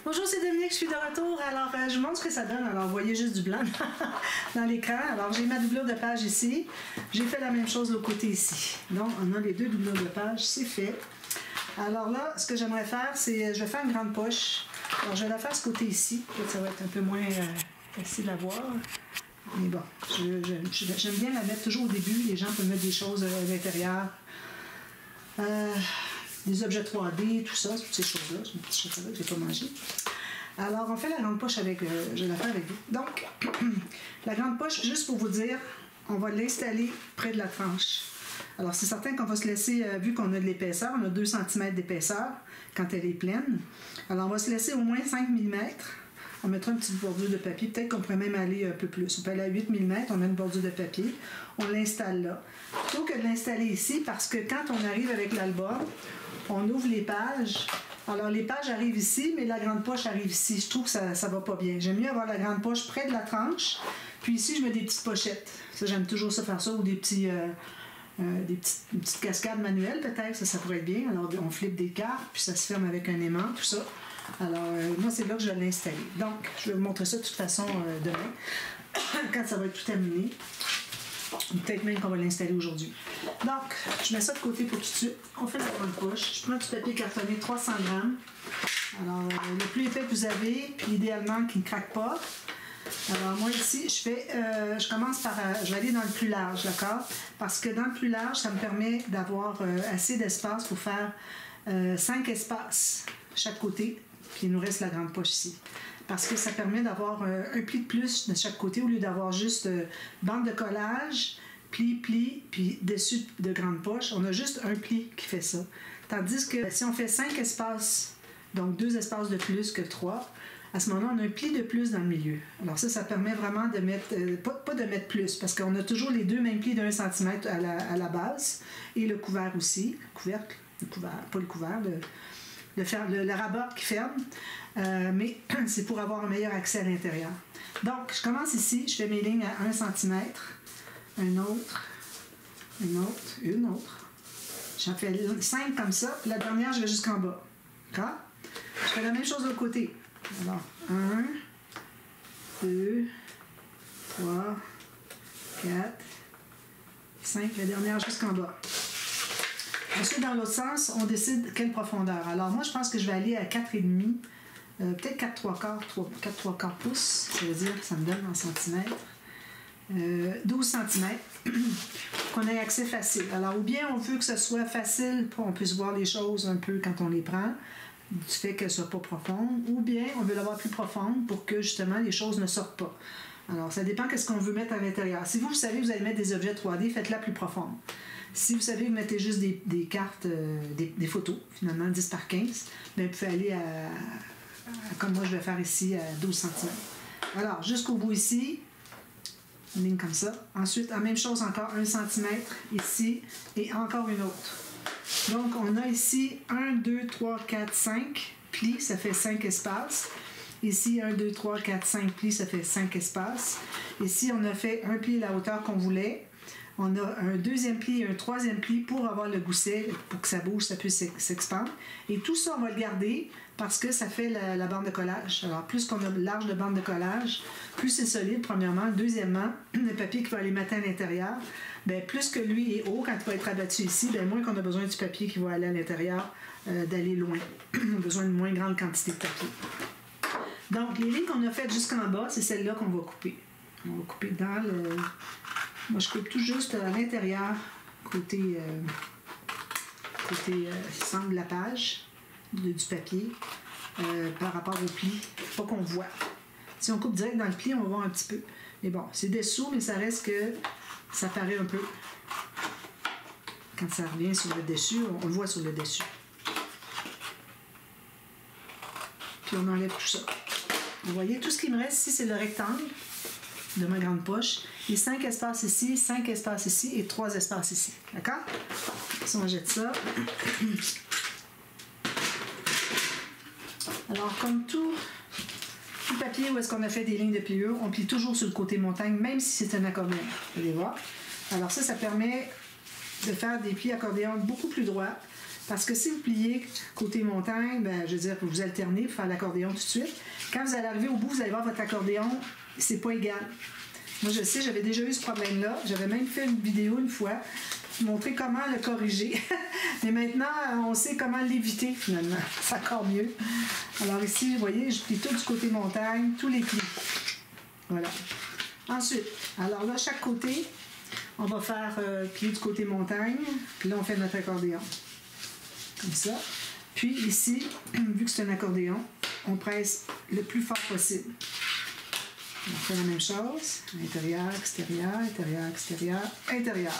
Bonjour, c'est Dominique, je suis de retour. Alors, je vous montre ce que ça donne. Alors, vous voyez juste du blanc dans l'écran. Alors, j'ai ma doublure de page ici. J'ai fait la même chose de l'autre côté ici. Donc, on a les deux doublures de page, c'est fait. Alors là, ce que j'aimerais faire, c'est, je vais faire une grande poche. Alors, je vais la faire ce côté ici. Peut-être ça va être un peu moins facile à voir. Mais bon, j'aime bien la mettre toujours au début. Les gens peuvent mettre des choses à l'intérieur. Des objets 3D, tout ça, toutes ces choses-là. C'est une petite chocolat que je n'ai pas mangé. Alors, on fait la grande poche avec... je la fais avec vous. Donc, la grande poche, juste pour vous dire, on va l'installer près de la tranche. Alors, c'est certain qu'on va se laisser, vu qu'on a de l'épaisseur, on a 2 cm d'épaisseur quand elle est pleine. Alors, on va se laisser au moins 5 mm. On mettra une petite bordure de papier. Peut-être qu'on pourrait même aller un peu plus. On peut aller à 8 mm, on met une bordure de papier. On l'installe là. Plutôt que de l'installer ici, parce que quand on arrive avec l'album, on ouvre les pages. Alors, les pages arrivent ici, mais la grande poche arrive ici. Je trouve que ça ne va pas bien. J'aime mieux avoir la grande poche près de la tranche. Puis ici, je mets des petites pochettes. Ça, j'aime toujours ça faire ça. Ou des petits... une petite cascade manuelle, peut-être. Ça pourrait être bien. Alors, on flippe des cartes, puis ça se ferme avec un aimant, tout ça. Alors, moi, c'est là que je vais l'installer. Donc, je vais vous montrer ça de toute façon demain, quand ça va être tout terminé. Peut-être même qu'on va l'installer aujourd'hui. Donc, je mets ça de côté pour tout de suite. On fait la grande poche. Je prends du papier cartonné 300 grammes. Alors, le plus épais que vous avez, puis idéalement qui ne craque pas. Alors, moi ici, je commence par... je vais aller dans le plus large, d'accord? Parce que dans le plus large, ça me permet d'avoir assez d'espace pour faire 5 espaces chaque côté. Puis il nous reste la grande poche ici. Parce que ça permet d'avoir un pli de plus de chaque côté au lieu d'avoir juste bande de collage, pli, puis dessus de grande poche. On a juste un pli qui fait ça. Tandis que si on fait 5 espaces, donc 2 espaces de plus que 3, à ce moment-là, on a un pli de plus dans le milieu. Alors ça permet vraiment de mettre, pas de mettre plus, parce qu'on a toujours les deux mêmes plis de 1 cm à la base, et le couvert aussi, le couvercle, pas le couvert, le rabat qui ferme, mais c'est pour avoir un meilleur accès à l'intérieur. Donc, je commence ici, je fais mes lignes à 1 cm, une autre. J'en fais 5 comme ça, la dernière, je vais jusqu'en bas. D'accord? Je fais la même chose de l'autre côté. Alors, 1, 2, 3, 4, 5, la dernière jusqu'en bas. Ensuite, dans l'autre sens, on décide quelle profondeur. Alors, moi, je pense que je vais aller à 4,5, peut-être 4 3 quarts pouces. Ça veut dire que ça me donne en centimètres. 12 cm, qu'on ait accès facile. Alors, ou bien on veut que ce soit facile pour qu'on puisse voir les choses un peu quand on les prend, du fait qu'elles ne soient pas profondes, ou bien on veut l'avoir plus profonde pour que, justement, les choses ne sortent pas. Alors, ça dépend de ce qu'on veut mettre à l'intérieur. Si vous savez que vous allez mettre des objets 3D, faites-la plus profonde. Si vous savez que vous mettez juste des cartes, des photos, finalement, 10 par 15, bien, vous pouvez aller comme moi je vais faire ici, à 12 cm. Alors, jusqu'au bout ici, une ligne comme ça. Ensuite, la même chose encore, 1 cm ici, et encore une autre. Donc, on a ici 1, 2, 3, 4, 5 plis, ça fait 5 espaces. Ici, 1, 2, 3, 4, 5 plis, ça fait 5 espaces. Ici, on a fait un pli à la hauteur qu'on voulait. On a un deuxième pli et un troisième pli pour avoir le gousset, pour que ça bouge, ça puisse s'expandre. Et tout ça, on va le garder parce que ça fait la bande de collage. Alors, plus qu'on a large de bande de collage, plus c'est solide, premièrement. Deuxièmement, le papier qui va aller mettre à l'intérieur, bien, plus que lui est haut, quand il va être abattu ici, bien, moins qu'on a besoin du papier qui va aller à l'intérieur, d'aller loin. On a besoin d'une moins grande quantité de papier. Donc, les lignes qu'on a faites jusqu'en bas, c'est celles-là qu'on va couper. On va couper dans le... Moi, je coupe tout juste à l'intérieur, côté centre de la page, du papier, par rapport au pli, pas qu'on voit. Si on coupe direct dans le pli, on va voir un petit peu. Mais bon, c'est dessous, mais ça reste que ça paraît un peu. Quand ça revient sur le dessus, on le voit sur le dessus. Puis on enlève tout ça. Vous voyez, tout ce qui me reste ici, c'est le rectangle de ma grande poche. Et 5 espaces ici, 5 espaces ici et 3 espaces ici. D'accord? Si on jette ça. Alors, comme tout papier où est-ce qu'on a fait des lignes de pliure, on plie toujours sur le côté montagne, même si c'est un accordéon. Vous allez voir. Alors ça permet de faire des plis accordéon beaucoup plus droits. Parce que si vous pliez côté montagne, ben, je veux dire, vous alternez pour faire l'accordéon tout de suite. Quand vous allez arriver au bout, vous allez voir votre accordéon, c'est pas égal. Moi, je sais, j'avais déjà eu ce problème-là. J'avais même fait une vidéo une fois pour montrer comment le corriger. Mais maintenant, on sait comment l'éviter, finalement. C'est encore mieux. Alors ici, vous voyez, je plie tout du côté montagne, tous les plis. Voilà. Ensuite, alors là, chaque côté, on va faire plier du côté montagne. Puis là, on fait notre accordéon. Comme ça. Puis ici, vu que c'est un accordéon, on presse le plus fort possible. On fait la même chose. Intérieur, extérieur, intérieur, extérieur, intérieur.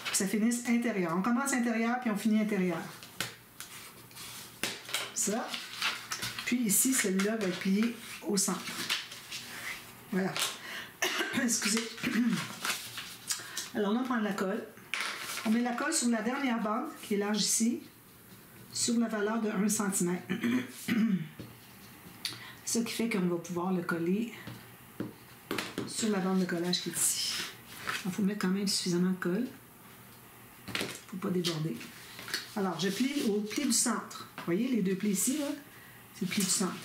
Puis ça finisse intérieur. On commence intérieur, puis on finit intérieur. Ça. Puis ici, celui-là va être plié au centre. Voilà. Excusez. Alors là, on prend de la colle. On met la colle sur la dernière bande, qui est large ici, sur la valeur de 1 cm. C'est ça qui fait qu'on va pouvoir le coller sur la bande de collage qui est ici. Il faut mettre quand même suffisamment de colle. Il ne faut pas déborder. Alors, je plie au pli du centre. Vous voyez, les deux plis ici, là, c'est le pli du centre.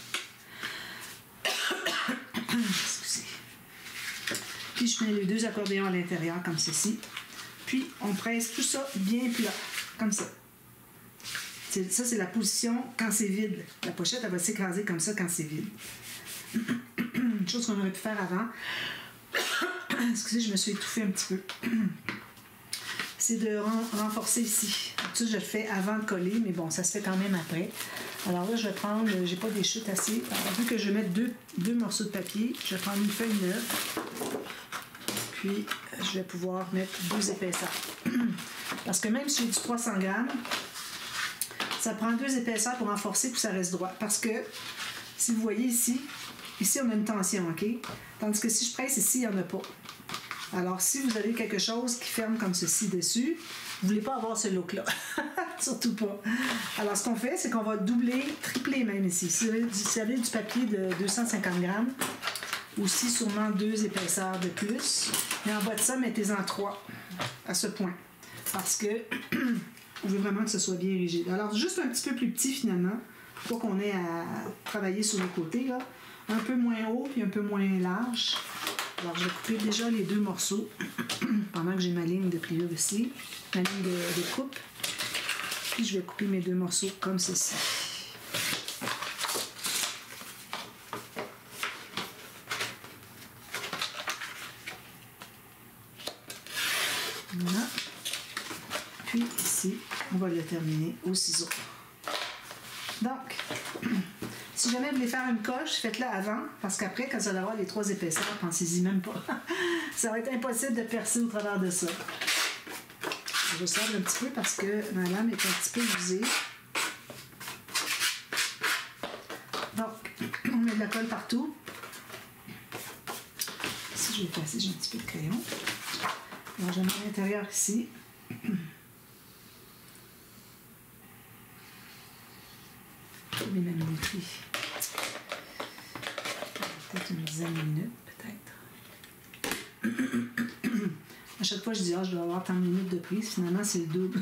Excusez. Puis, je mets les deux accordéons à l'intérieur, comme ceci. Puis, on presse tout ça bien plat, comme ça. Ça, c'est la position quand c'est vide. La pochette, elle va s'écraser comme ça quand c'est vide. Une chose qu'on aurait pu faire avant. Excusez, je me suis étouffée un petit peu. C'est de renforcer ici. Ça, je le fais avant de coller, mais bon, ça se fait quand même après. Alors là, je vais prendre, j'ai pas des chutes assez. Alors, vu que je vais mettre deux morceaux de papier, je vais prendre une feuille neuve. Puis, je vais pouvoir mettre 2 épaisseurs. Parce que même si j'ai du 300 grammes, ça prend 2 épaisseurs pour renforcer pour que ça reste droit. Parce que, si vous voyez ici, on a une tension, OK? Tandis que si je presse ici, il n'y en a pas. Alors, si vous avez quelque chose qui ferme comme ceci dessus, vous ne voulez pas avoir ce look-là. Surtout pas. Alors, ce qu'on fait, c'est qu'on va doubler, tripler même ici. Si vous avez du papier de 250 grammes, aussi sûrement 2 épaisseurs de plus. Mais en bas de ça, mettez-en 3 à ce point. Parce que on veut vraiment que ce soit bien rigide. Alors, juste un petit peu plus petit finalement, pour qu'on ait à travailler sur le côté, là. Un peu moins haut puis un peu moins large. Alors, je vais couper déjà les 2 morceaux pendant que j'ai ma ligne de pliure ici, ma ligne de coupe. Puis, je vais couper mes 2 morceaux comme ceci. Voilà. Puis, ici, on va le terminer au ciseau. Donc, si jamais vous voulez faire une coche, faites-la avant, parce qu'après, quand vous allez avoir les 3 épaisseurs, pensez-y même pas. Ça va être impossible de percer au travers de ça. Je sable un petit peu parce que ma lame est un petit peu usée. Donc, on met de la colle partout. Ici, je vais passer, j'ai un petit peu de crayon. Alors, je mets à l'intérieur ici. Je vais même détruire. Peut-être une dizaine de minutes, peut-être. À chaque fois, je dis, je dois avoir tant de minutes de prise. Finalement, c'est le double.